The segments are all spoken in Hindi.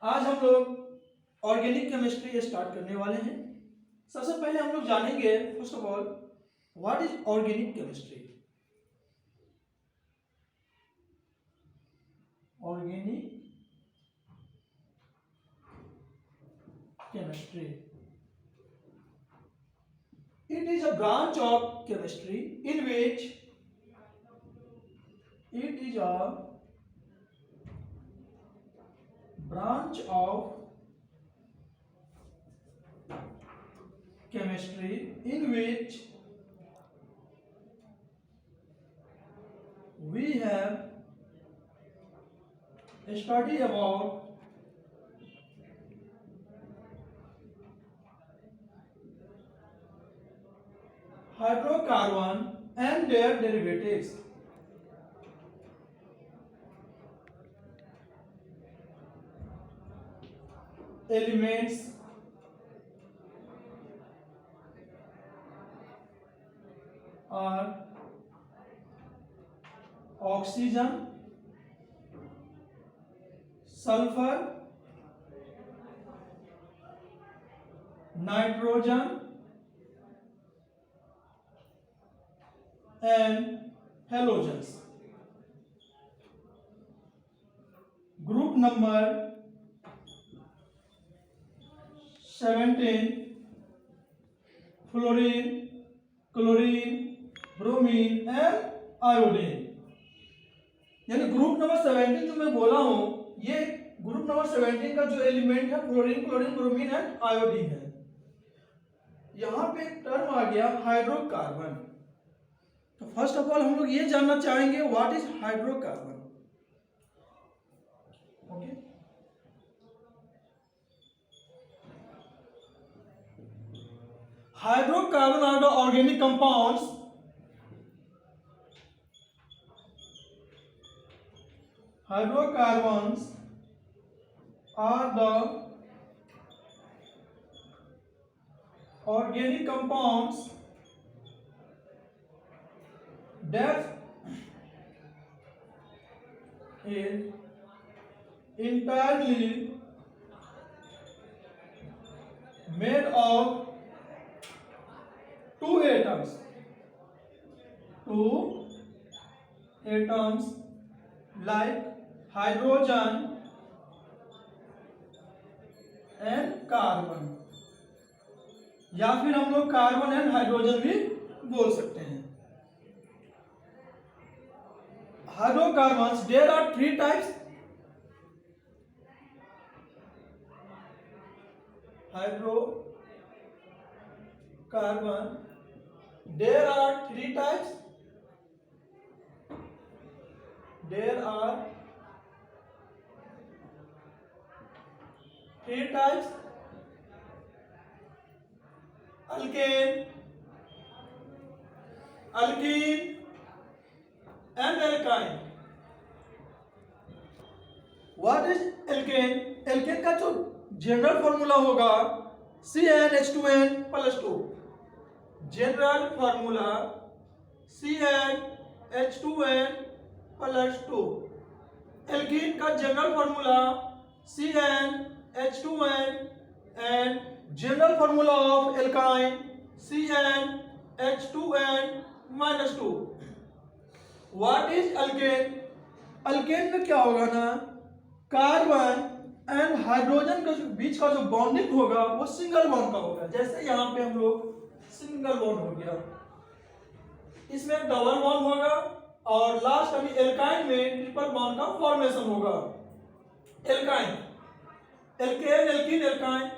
आज हम लोग ऑर्गेनिक केमिस्ट्री स्टार्ट करने वाले हैं। सबसे पहले हम लोग जानेंगे first of all what is organic chemistry. Organic chemistry, it is a branch of chemistry in which it is a branch of chemistry in which we have study about hydrocarbon and their derivatives. Elements are oxygen, sulfur, nitrogen and halogens. Group number 17 fluorine, chlorine, bromine and iodine। यानी ग्रुप नंबर 17 जो मैं बोला हूं, ये ग्रुप नंबर 17 का जो एलिमेंट है fluorine, chlorine, bromine and iodine है। यहां पे एक टर्म आ गया हाइड्रोकार्बन। तो फर्स्ट ऑफ ऑल हम लोग ये जानना चाहेंगे what is hydrocarbon. Okay, hydrocarbon are the organic compounds hydrocarbons are the organic compounds that is entirely made of two atoms like hydrogen and carbon, या फिर हम लोग कार्बन एंड हाइड्रोजन भी बोल सकते हैं। Hydrocarbons there are three types. Hydrocarbon there are three types. There are three types: alkane, alkene and alkyne. What is alkane? Alkane का जो जनरल फॉर्मूला होगा CnH2n+2। General formula CnH2n+2। Alkene का general formula CnH2n and general formula of alkyne CnH2n-2। What is alkane? Alkane में क्या होगा ना, कार्बन एंड हाइड्रोजन के बीच का जो बॉन्डिंग होगा वो सिंगल बॉन्ड का होगा। जैसे यहां पे हम लोग सिंगल बॉन्ड हो गया, इसमें डबल बॉन्ड होगा और लास्ट अभी एल्काइन में ट्रिपल बॉन्ड का फॉर्मेशन होगा। Alkyne, alkane, alkene, alkyne.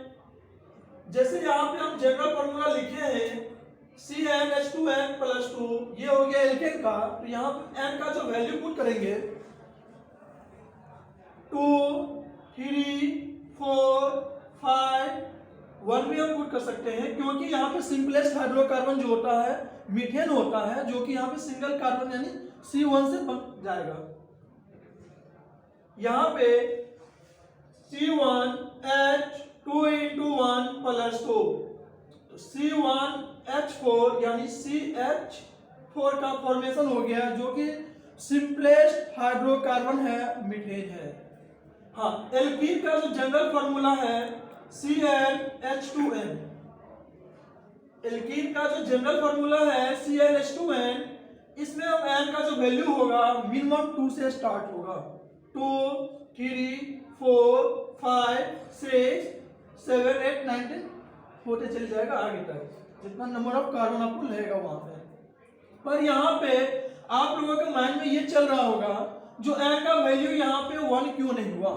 जैसे यहां पे हम जनरल फॉर्मूला लिखे हैं CnH2n+2, ये हो गया एल्केन का। तो यहां पे n का जो वैल्यू पुट करेंगे 2, 3, 4, 5, 1 भी हम पुट कर सकते हैं, क्योंकि यहाँ पे सिंपलेस्ट हाइड्रोकार्बन जो होता है मीथेन होता है, जो कि यहाँ पे सिंगल कार्बन यानी C1 से बन जाएगा। यहाँ पे C1H2 तो C1H4 यानी CH4 का फॉर्मेशन हो गया, जो कि सिंपलेस्ट हाइड्रोकार्बन है, मीथेन है। हाँ, एल्कीन का जो जनरल फॉर्मूला है CnH2n। एल्कीन का जो जनरल फॉर्मूला है CnH2n, इसमें अब n का जो वैल्यू होगा मिनिमम 2 से स्टार्ट होगा। 2, 3, 4, 5, 6, 7, 8, 9, 10 होते चले जाएगा आगे तक, जितना नंबर ऑफ कार्बन आपको लगेगा वहां पे। पर यहाँ पे आप लोगों के माइंड में ये चल रहा होगा, जो n का वैल्यू यहाँ पे 1 क्यों नहीं हुआ?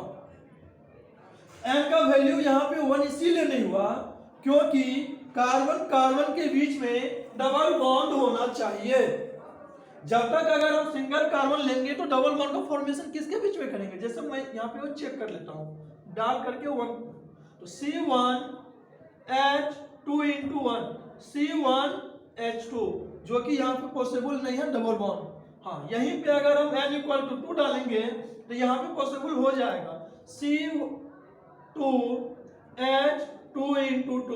n का वैल्यू यहाँ पे 1 इसीलिए नहीं हुआ क्योंकि कार्बन कार्बन के बीच में डबल बॉन्ड होना चाहिए। जब तक अगर हम सिंगल कार्बन लेंगे तो डबल बॉन्ड का फॉर्मेशन किसके बीच में करेंगे? जैसे मैं यहाँ पे वो चेक कर लेता हूँ डाल करके 1, तो C1H2 C1H2 जो कि यहाँ पे पॉसिबल नहीं है डबल बॉन्ड। हाँ, यहीं पे अगर हम n = 2 डालेंगे तो यहाँ पे पॉसिबल हो जाएगा। C2H2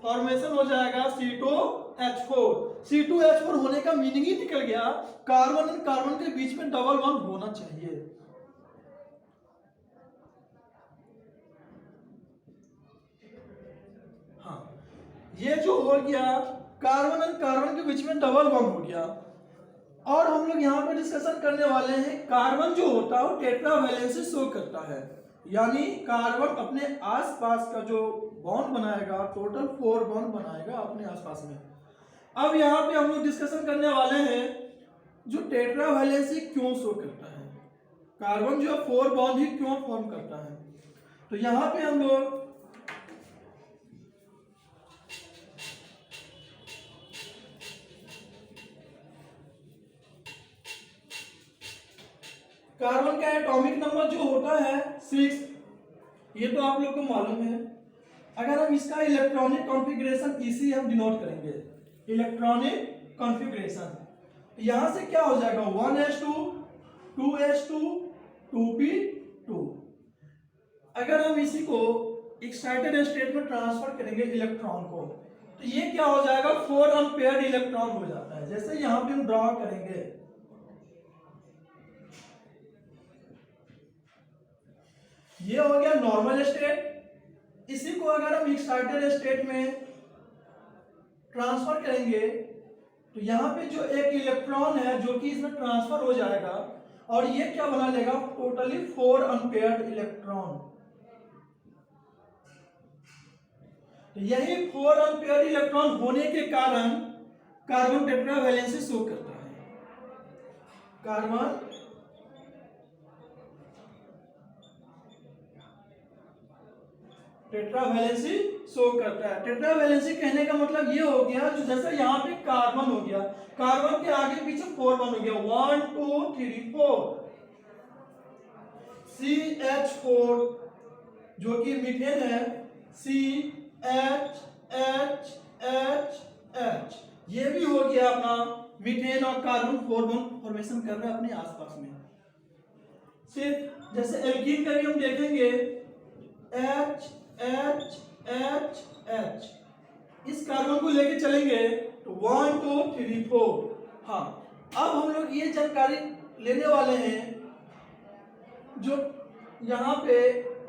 फॉर्मेशन हो जाएगा C2H4। C2H4 होने का मीनिंग ही निकल गया, कार्बन और कार्बन के बीच में डबल बॉन्ड होना चाहिए। हाँ, ये जो हो गया कार्बन और कार्बन के बीच में डबल बॉन्ड हो गया। और हम लोग यहाँ पे डिस्कशन करने वाले हैं, कार्बन जो होता है वो टेट्रावैलेंसी शो करता है, यानी कार्बन अपने आसपास का जो बॉन्ड बनाएगा टोटल 4 बॉन्ड बनाएगा अपने आसपास में। अब यहाँ पे हम लोग डिस्कशन करने वाले हैं जो टेट्रावैलेंसी क्यों शो करता है, कार्बन जो 4 बॉन्ड ही क्यों फॉर्म करता है। तो यहाँ पे हम लोग कार्बन का एटॉमिक नंबर जो होता है 6, ये तो आप लोग को मालूम है। अगर हम इसका इलेक्ट्रॉनिक कॉन्फ़िगरेशन इसी हम डिनोट करेंगे, इलेक्ट्रॉनिक कॉन्फ़िगरेशन। यहां से क्या हो जाएगा 1s2 2s2 2p2। अगर हम इसी को एक्साइटेड स्टेट में ट्रांसफर करेंगे इलेक्ट्रॉन को, तो ये क्या हो जाएगा 4 अनपेयर्ड इलेक्ट्रॉन हो जाता है। जैसे यहां पे हम ड्रॉ करेंगे, ये हो गया नॉर्मल स्टेट। इसी को अगर हम एक्साइटेड स्टेट में ट्रांसफर करेंगे तो यहाँ पे जो एक इलेक्ट्रॉन है जो कि इसमें ट्रांसफर हो जाएगा और ये क्या बना लेगा टोटली 4 अनपेयर्ड इलेक्ट्रॉन। तो यही 4 अनपेयर्ड इलेक्ट्रॉन होने के कारण कार्बन टेट्रावैलेंसी शो करता है। कार्बन टेट्रावैलेंसी शो करता है। टेट्रावैलेंसी कहने का मतलब ये हो गया, जो जैसे यहाँ पे कार्बन हो गया, कार्बन के आगे पीछे 4 बॉन्ड हो गया 1 2 3 4। CH4 जो कि मीथेन है CH ये भी हो गया अपना मीथेन और कार्बन 4 बॉन्ड फॉर्मेशन कर रहा है अपने आसपास में। सिर्फ जैसे एल्कीन का भी हम देखेंगे H H H H, इस कार्बन को लेके चलेंगे तो 1 2 3 4। हाँ, अब हम लोग ये जानकारी लेने वाले हैं, जो यहाँ पे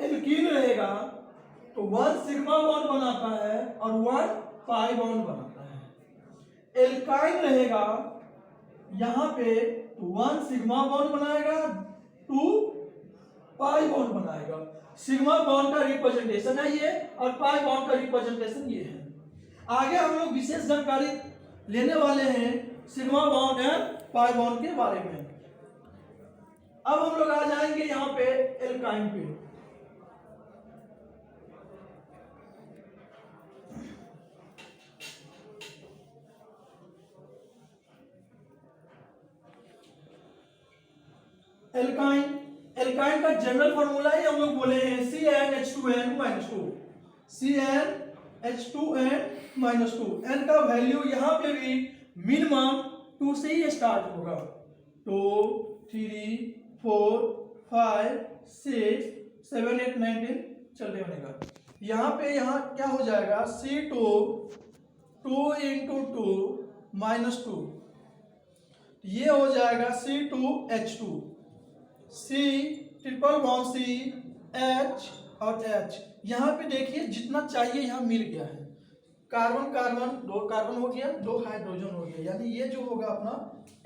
एल्कीन रहेगा तो 1 सिग्मा बॉन्ड बनाता है और 1 पाई बॉन्ड बनाता है। एल्काइन रहेगा यहाँ पे तो 1 सिग्मा बॉन्ड बनाएगा 2 पाई बॉन्ड बनाएगा। सिग्मा बॉन्ड का रिप्रेजेंटेशन है ये और पाई बॉन्ड का रिप्रेजेंटेशन ये है। आगे हम लोग विशेष जानकारी लेने वाले हैं sigma bond and pi bond के बारे में। अब हम लोग आ जाएंगे यहाँ पे एल्काइन पे। एल्काइन एल्काइन का जनरल फॉर्मूला ही हम लोग बोले हैं CnH2n-2। CnH2n-2। n का वैल्यू यहाँ पे भी मिनिमम 2 से ही स्टार्ट होगा। 2 3 4 5 6 7 8 9 10 चलते बनेगा। यहाँ पे यहाँ क्या हो जाएगा C2 2 × 2 -2, ये हो जाएगा C2H2। C triple bond C H और H, यहाँ पे देखिए जितना चाहिए यहाँ मिल गया है। कार्बन कार्बन, दो कार्बन हो गया, दो हाइड्रोजन हो गया, यानी ये जो होगा अपना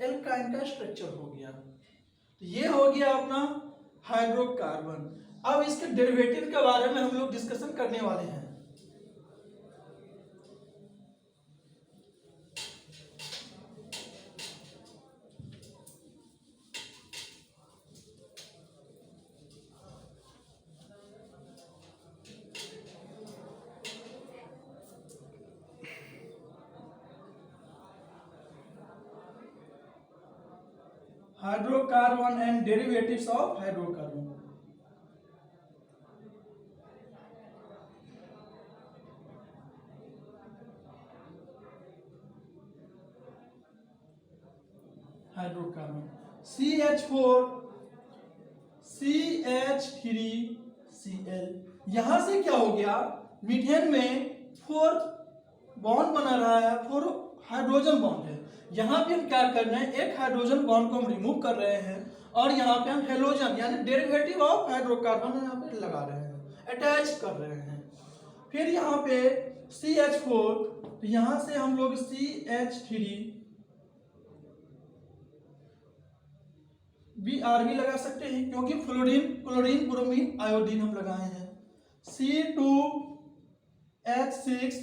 एल्काइन का स्ट्रक्चर हो गया। तो ये हो गया अपना हाइड्रोकार्बन। अब इसके डेरिवेटिव के बारे में हम लोग डिस्कशन करने वाले हैं। Hydrocarbon and derivatives of hydrocarbon. Hydrocarbon CH4 CH3Cl, यहां से क्या हो गया, मीथेन में 4 बॉन्ड बना रहा है, 4 हाइड्रोजन बॉन्ड है। यहाँ पे हम क्या कर रहे हैं, एक हाइड्रोजन बॉन्ड को हम रिमूव कर रहे हैं और यहाँ पे हम हेलोजन यानी डेरिवेटिव ऑफ हाइड्रोकार्बन यहाँ पे लगा रहे हैं, अटैच कर रहे हैं। फिर यहाँ पे CH4, तो यहाँ से हम लोग CH3 Br भी लगा सकते हैं क्योंकि फ्लोरीन क्लोरीन ब्रोमीन आयोडीन हम लगाए हैं। C2H6,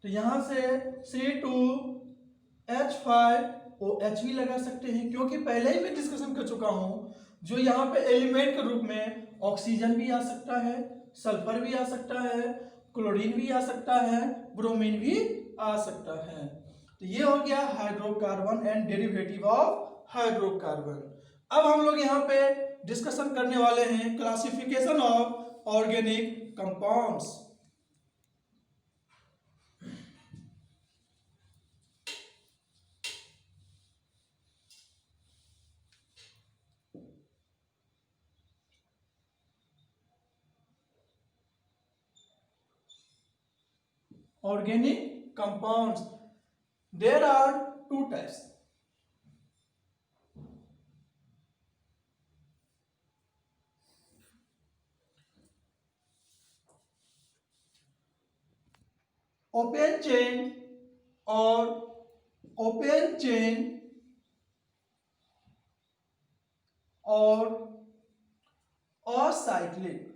तो यहाँ से C2H5OH भी लगा सकते हैं क्योंकि पहले ही मैं डिस्कशन कर चुका हूँ, जो यहाँ पे एलिमेंट के रूप में ऑक्सीजन भी आ सकता है, सल्फर भी आ सकता है, क्लोरीन भी आ सकता है, ब्रोमीन भी आ सकता है। तो ये हो गया hydrocarbon and derivative of hydrocarbon. अब हम लोग यहाँ पे डिस्कशन करने वाले हैं classification of organic compounds. Organic compounds, there are 2 types. Open chain और open chain और असाइक्लिक,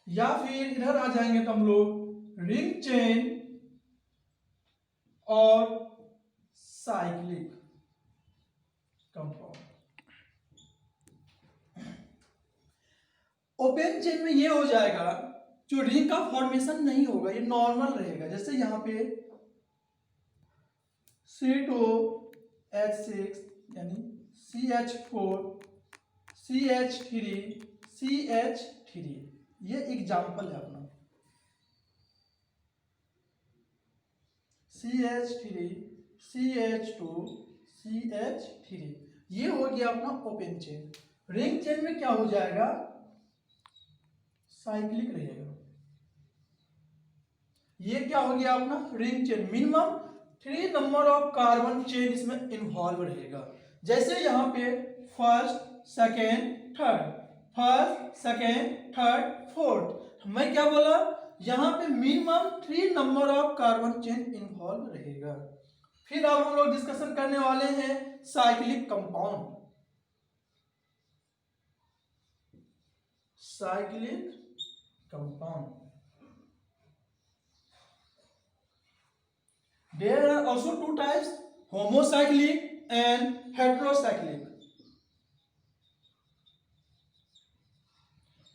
या फिर इधर आ जाएंगे तो हम लोग रिंग चेन और साइक्लिक कंपाउंड। ओपन चेन में ये हो जाएगा, जो रिंग का फॉर्मेशन नहीं होगा, ये नॉर्मल रहेगा। जैसे यहाँ पे C2H6 यानी CH4 CH3 CH3, ये एग्जाम्पल है अपना। CH3 CH2 CH3, ये हो गया अपना ओपन चेन। रिंग चेन में क्या हो जाएगा, साइक्लिक रहेगा। ये क्या हो गया अपना ring chain, minimum 3 number of carbon chain इसमें इन्वॉल्व रहेगा। जैसे यहाँ पे first second third, first second third fourth, मैं क्या बोला, यहाँ पे minimum 3 number of carbon chain involve रहेगा। फिर अब हम लोग डिस्कशन करने वाले हैं cyclic compound. Cyclic compound, there are also 2 types, homocyclic and heterocyclic.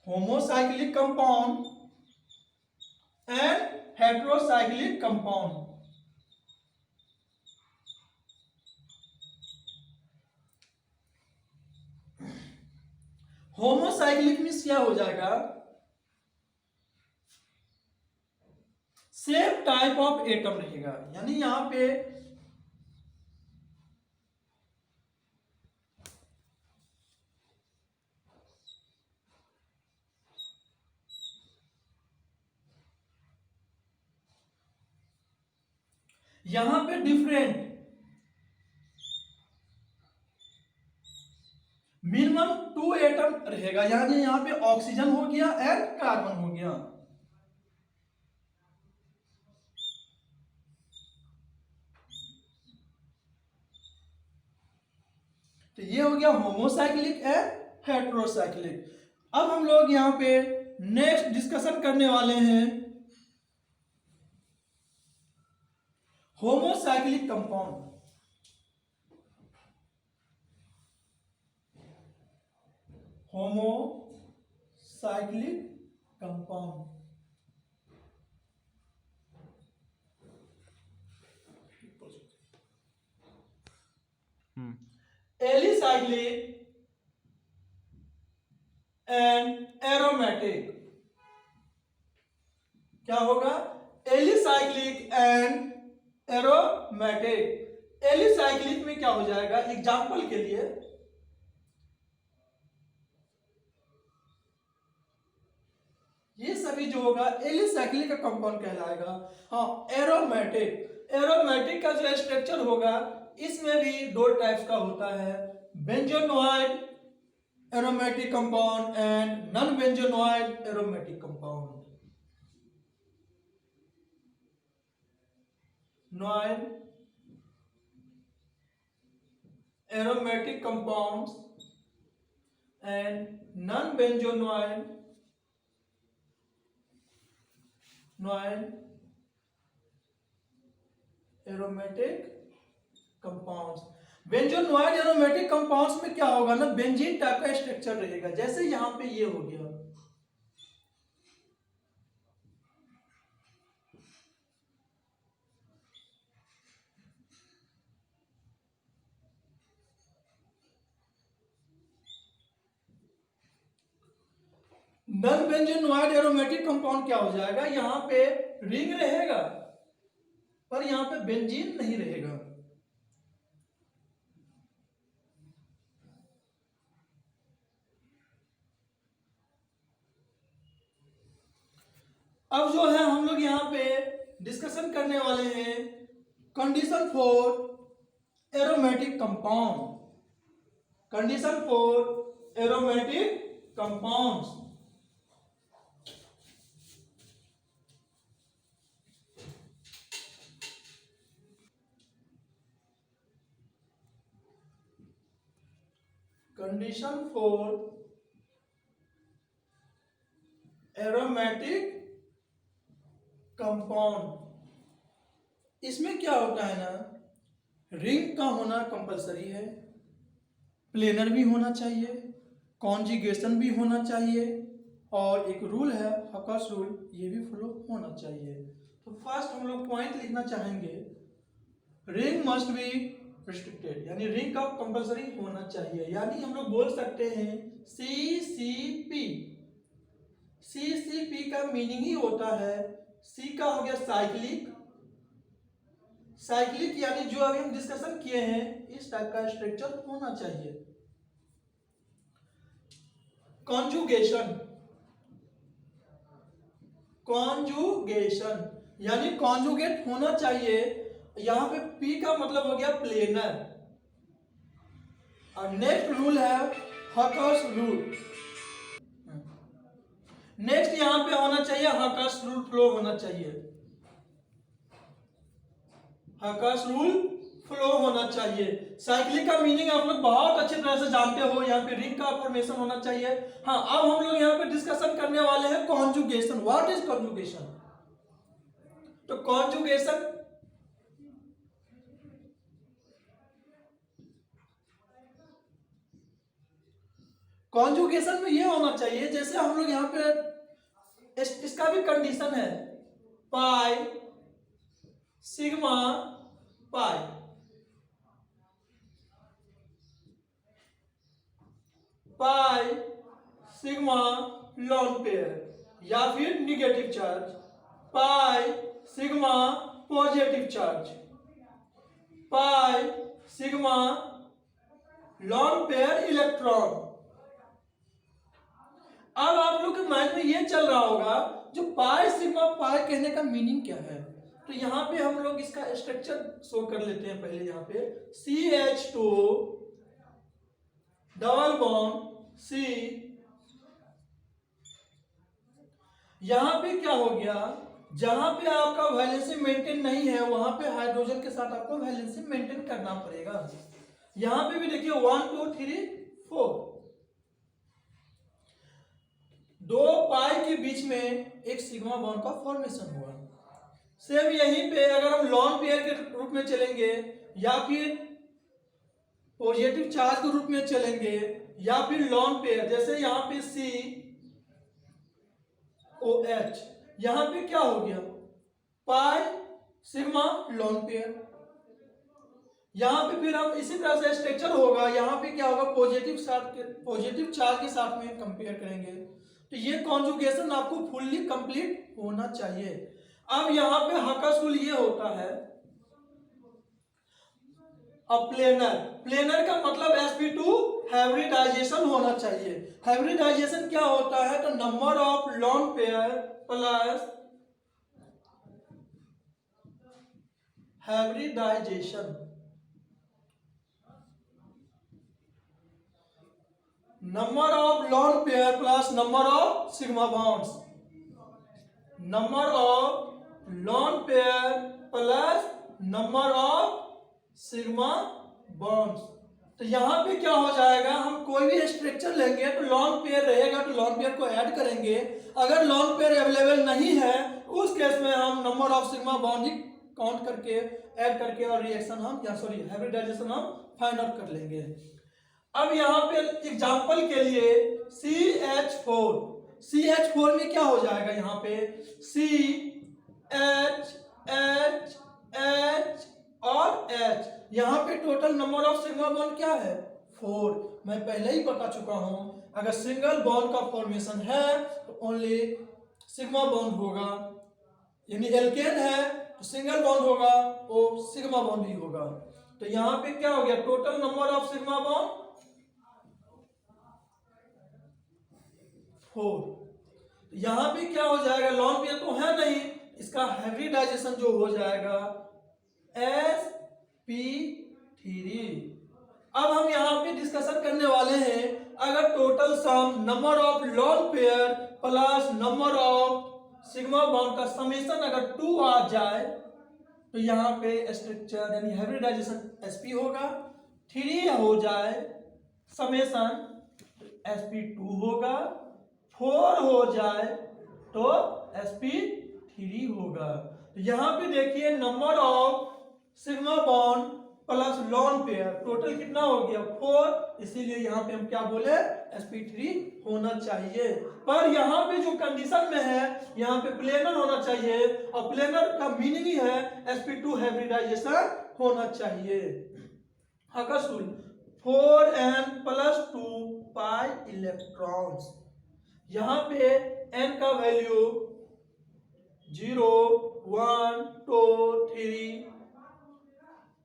Homocyclic compound and heterocyclic compound. Homocyclic means क्या हो जाएगा, सेम टाइप ऑफ एटम रहेगा, यानी यहां पे डिफरेंट मिनिमम 2 एटम रहेगा, यानी यहाँ पे ऑक्सीजन हो गया एंड कार्बन हो गया। तो ये हो गया होमोसाइक्लिक एंड हेट्रोसाइक्लिक। अब हम लोग यहाँ पे नेक्स्ट डिस्कशन करने वाले हैं homocyclic compound. Homocyclic compound alicyclic and aromatic. क्या होगा? Alicyclic and aromatic. एलिसाइक्लिक में क्या हो जाएगा, एग्जाम्पल के लिए ये सभी जो होगा एलिसाइक्लिक का कंपाउंड कहलाएगा। हाँ, एरोमेटिक, एरोमेटिक का जो स्ट्रक्चर होगा इसमें भी दो टाइप्स का होता है, benzenoid aromatic compound and non benzenoid aromatic compound. Non aromatic compounds and non benzenoid non aromatic compounds. Benzenoid aromatic compounds में क्या होगा ना, बेंजीन टाइप का स्ट्रक्चर रहेगा, जैसे यहां पे ये हो गया। नॉन बेंजोनॉइड एरोमेटिक कंपाउंड क्या हो जाएगा, यहां पे रिंग रहेगा पर यहां पे बेंजीन नहीं रहेगा। अब जो है हम लोग यहाँ पे डिस्कशन करने वाले हैं condition for aromatic compound. Condition for aromatic compounds. Condition for aromatic compound, इसमें क्या होता है ना, रिंग का होना कंपलसरी है, प्लेनर भी होना चाहिए, कॉन्जुगेशन भी होना चाहिए, और एक रूल है हकर्स रूल, ये भी फॉलो होना चाहिए। तो फर्स्ट हम लोग पॉइंट लिखना चाहेंगे, रिंग मस्ट बी रिस्ट्रिक्टेड, यानी रिंग का कंपलसरी होना चाहिए। यानी हम लोग बोल सकते हैं CCP। CCP का मीनिंग ही होता है, सी का हो गया साइक्लिक, साइक्लिक यानी जो अभी हम डिस्कशन किए हैं इस टाइप का स्ट्रक्चर होना चाहिए। कॉन्जुगेशन, कॉन्जुगेशन यानी कॉन्जुगेट होना चाहिए। यहां पे पी का मतलब हो गया प्लेनर। और नेक्स्ट रूल है हकर्स रूल। नेक्स्ट यहां पे होना चाहिए हकर्स रूल फ्लो होना चाहिए, हकर्स रूल फ्लो होना चाहिए। साइक्लिक का मीनिंग आप लोग बहुत अच्छी तरह से जानते हो, यहाँ पे रिंग का फॉर्मेशन होना चाहिए। हाँ, अब हम लोग यहाँ पे डिस्कशन करने वाले हैं कॉन्जुगेशन। What is conjugation? तो कॉन्जुगेशन कॉन्जुगेशन में ये होना चाहिए, जैसे हम लोग यहाँ पे इसका भी कंडीशन है pi sigma pi, pi sigma lone pair या फिर negative charge, pi sigma positive charge, pi sigma lone pair electron. अब आप लोग के माइंड में ये चल रहा होगा जो पाई सिग्मा पाई कहने का मीनिंग क्या है। तो यहां पे हम लोग इसका स्ट्रक्चर शो कर लेते हैं। पहले यहां पे CH2 डबल बॉन्ड सी। यहां पे क्या हो गया, जहां पे आपका वैलेंसी मेंटेन नहीं है वहां पे हाइड्रोजन के साथ आपको वैलेंसी मेंटेन करना पड़ेगा। यहां पे भी देखिए 1 2 3 4, दो पाई के बीच में एक सिग्मा बॉन्ड का फॉर्मेशन हुआ। सेम यहीं पे अगर हम लॉन पेयर के रूप में चलेंगे या फिर पॉजिटिव चार्ज के रूप में चलेंगे या फिर लॉन पेयर, जैसे यहां पे सी ओ एच, यहां पे क्या हो गया पाई सिग्मा लॉन पेयर। यहां पे फिर हम इसी तरह से स्ट्रक्चर होगा, यहां पे क्या होगा पॉजिटिव चार्ज के साथ में कंपेयर करेंगे। तो ये कॉन्जुगेशन आपको फुल्ली कंप्लीट होना चाहिए। अब यहां पे हकासुल ये होता है अब प्लेनर का मतलब sp2 हाइब्रिडाइजेशन होना चाहिए। हाइब्रिडाइजेशन क्या होता है, तो number of lone pair plus hybridisation, number of lone pair plus number of sigma bonds, number of lone pair plus number of sigma bonds. तो यहां पे क्या हो जाएगा, हम कोई भी स्ट्रक्चर लेंगे तो लॉन पेयर रहेगा तो लॉन पेयर को ऐड करेंगे। अगर लॉन पेयर अवेलेबल नहीं है उस केस में हम number of sigma bond he count करके ऐड करके और रिएक्शन हम हाइब्रिडाइजेशन हम फाइंड आउट कर लेंगे। अब यहाँ पे एग्जांपल के लिए CH4 में क्या हो जाएगा, यहाँ पे CH H H और H, यहाँ पे total number of sigma bond क्या है 4। मैं पहले ही बता चुका हूं अगर सिंगल बॉन्ड का फॉर्मेशन है तो ओनली सिग्मा बॉन्ड होगा, यानी एल्केन है तो सिंगल बॉन्ड होगा वो सिग्मा बॉन्ड ही होगा। तो यहाँ पे क्या हो गया total number of sigma bond 4। यहां पे क्या हो जाएगा, लॉन पेयर तो है नहीं, इसका हाइब्रिडाइजेशन जो हो जाएगा sp3। अब हम यहां पे डिस्कशन करने वाले हैं अगर total sum number of lone pair plus number of sigma bond का समेशन अगर 2 आ जाए तो यहां पे स्ट्रक्चर यानी हाइब्रिडाइजेशन sp होगा, 3 हो जाए समेशन sp2 होगा, 4 हो जाए तो sp3 होगा। तो यहां पे देखिए number of sigma bond plus lone pair total कितना हो गया 4, इसीलिए यहां पे हम क्या बोले sp3 होना चाहिए। पर यहां पे जो कंडीशन में है यहां पे प्लेनर होना चाहिए और प्लेनर का मीनिंग ही है sp2 हाइब्रिडाइजेशन होना चाहिए। हकासुल 4n + 2 पाई इलेक्ट्रॉन्स, यहां पे n का वैल्यू 0 1 2 3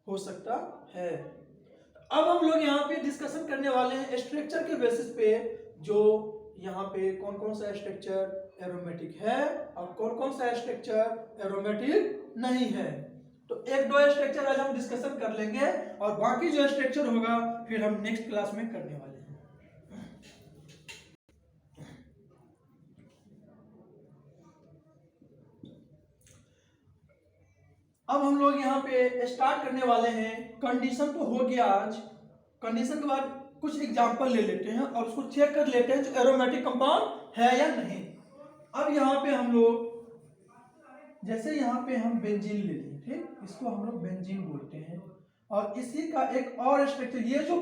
हो सकता है। अब हम लोग यहाँ पे डिस्कशन करने वाले हैं स्ट्रक्चर के बेसिस पे, जो यहाँ पे कौन कौन सा स्ट्रक्चर एरोमेटिक है और कौन कौन सा स्ट्रक्चर एरोमेटिक नहीं है। तो एक दो स्ट्रक्चर आज हम डिस्कशन कर लेंगे और बाकी जो स्ट्रक्चर होगा फिर हम नेक्स्ट क्लास में करने वाले हैं। अब हम लोग यहाँ पे स्टार्ट करने वाले हैं। कंडीशन तो हो गया आज, कंडीशन के बाद कुछ एग्जांपल ले लेते हैं और उसको चेक कर लेते हैं जो एरोमेटिक कंपाउंड है या नहीं। अब यहाँ पे हम लोग जैसे यहाँ पे हम बेंजीन ले लें, ठीक, इसको हम लोग बेंजीन बोलते हैं और इसी का एक और स्ट्रक्चर ये जो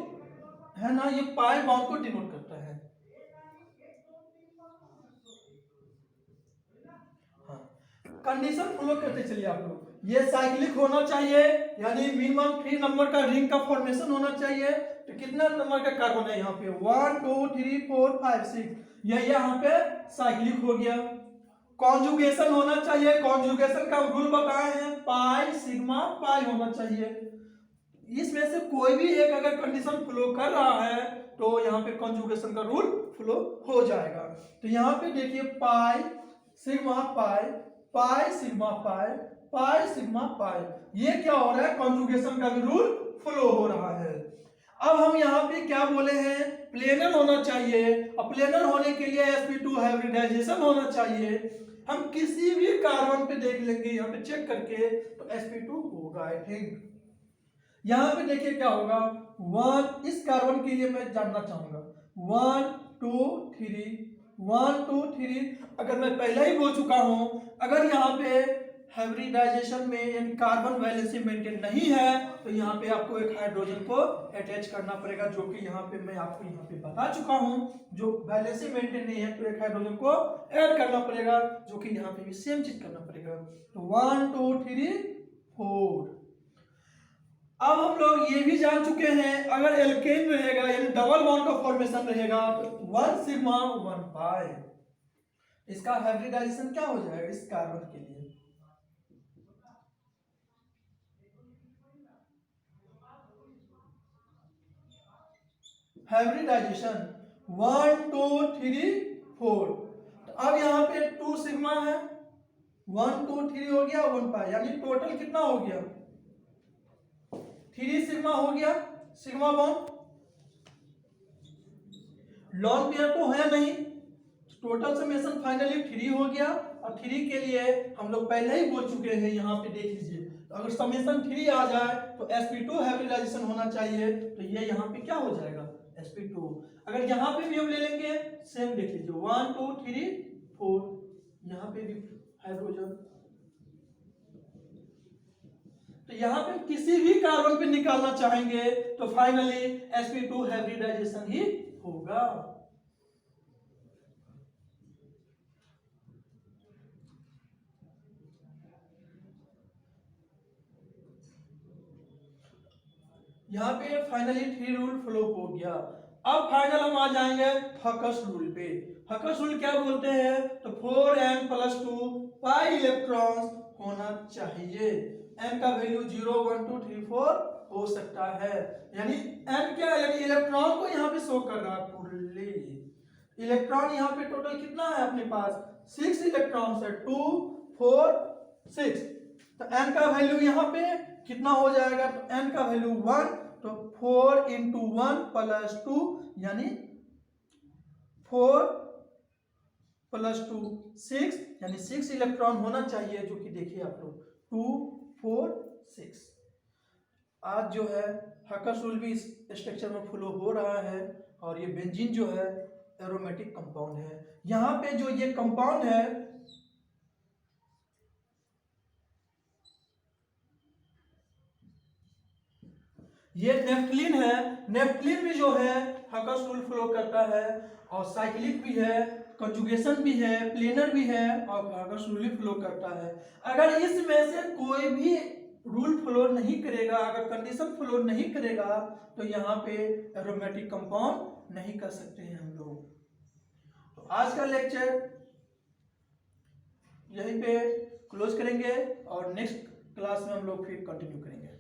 है ना ये पाई बॉन्ड को डिनोट करता है। कंडीशन फॉलो करते चलिए आप लोग, ये साइक्लिक होना चाहिए यानी मिनिमम 3 नंबर का रिंग का फॉर्मेशन होना चाहिए। तो कितना नंबर का कार्बन है यहाँ पे 1 2 3 4 5 6, ये यहाँ पे साइक्लिक हो गया। कॉन्जुगेशन होना चाहिए, कॉन्जुगेशन का रूल बताए हैं पाई सिग्मा पाई होना चाहिए। इसमें से कोई भी एक अगर कंडीशन फ्लो कर रहा है तो यहाँ पे कॉन्जुगेशन का रूल फ्लो हो जाएगा। तो यहाँ पे देखिए pi sigma pi, pi sigma pi, pi sigma pi, ये क्या हो रहा है कॉन्जुगेशन का भी रूल फ्लो हो रहा है। अब हम यहाँ पे क्या बोले हैं, प्लेनर होना चाहिए, और प्लेनर होने के लिए sp2 हाइब्रिडाइजेशन होना चाहिए। हम किसी भी कार्बन पे देख लेंगे यहाँ पे चेक करके, तो sp2 होगा आई थिंक। यहाँ पे देखिए क्या होगा, 1, इस कार्बन के लिए मैं जानना चाहूंगा 1 2 3 1 2 3। अगर मैं पहले ही बोल चुका हूं, अगर यहाँ पे हाइब्रिडाइजेशन में यानी कार्बन वैलेंसी मेंटेन नहीं है, तो यहाँ पे आपको एक हाइड्रोजन को अटैच करना पड़ेगा, जो कि यहाँ पे मैं आपको यहाँ पे बता चुका हूँ। जो वैलेंसी मेंटेन नहीं है तो एक हाइड्रोजन को ऐड करना पड़ेगा, जो कि यहाँ पे भी सेम चीज करना पड़ेगा। तो 1 2 3 4। अब हम लोग ये भी जान चुके हैं, अगर एल्केन रहेगा यानी डबल बॉन्ड का फॉर्मेशन रहेगा, तो 1 सिग्मा 1 पाई, इसका हाइब्रिडाइजेशन क्या हो जाएगा इस कार्बन के लिए, हाइब्रिडाइजेशन 1 2 3 4। तो अब यहाँ पे 2 सिग्मा है, 1 2 3 हो गया 1 पाई, यानी टोटल कितना हो गया 3 सिग्मा हो गया, सिग्मा बॉन्ड लॉन पेयर तो है नहीं, टोटल समेशन फाइनली 3 हो गया। और 3 के लिए हम लोग पहले ही बोल चुके हैं, यहाँ पे देख लीजिए, तो अगर समेशन 3 आ जाए तो sp2 हाइब्रिडाइजेशन होना चाहिए, तो ये यहाँ पे क्या हो जाएगा sp2। अगर यहाँ पे भी हम ले लेंगे सेम, देख लीजिए 1 2 3 4, यहाँ पे भी हाइड्रोजन, तो यहाँ पे किसी भी कार्बन पे निकालना चाहेंगे तो फाइनली sp2 हाइब्रिडाइजेशन ही होगा। यहाँ पे फाइनली 3 रूल फ्लो हो गया। अब फाइनल हम आ जाएंगे हकस रूल पे। हकस रूल क्या बोलते हैं, तो 4n+2 पाई इलेक्ट्रॉन्स होना चाहिए। n का वैल्यू 0 1 2 3 4 हो सकता है, यानी n क्या, यानी इलेक्ट्रॉन को यहाँ पे शो कर रहा है फुल्ली। इलेक्ट्रॉन यहाँ पे टोटल कितना है अपने पास, 6 इलेक्ट्रॉन्स है, 2 4 6। तो n का वैल्यू यहाँ पे कितना हो जाएगा, तो n का वैल्यू 1, तो 4 × 1 + 2 यानी 4 + 2 6, यानी 6 इलेक्ट्रॉन होना चाहिए, जो कि देखिए आप लोग 2 4 6। आज जो है हकस रूल भी इस स्ट्रक्चर में फ्लो हो रहा है, और ये बेंजीन जो है एरोमेटिक कंपाउंड है। यहाँ पे जो ये कंपाउंड है, ये नेफ्थलीन है। नेफ्थलीन भी जो है हकस रूल फ्लो करता है, और साइक्लिक भी है, कंजुगेशन भी है, प्लेनर भी है, और हकस रूल भी फ्लो करता है। अगर इसमें से कोई भी रूल फ्लो नहीं करेगा, अगर कंडीशन फ्लो नहीं करेगा, तो यहाँ पे एरोमेटिक कंपाउंड नहीं कर सकते हैं हम लोग। तो आज का लेक्चर यहीं पे क्लोज करेंगे, और नेक्स्ट क्लास में हम लोग फिर कंटिन्यू करेंगे।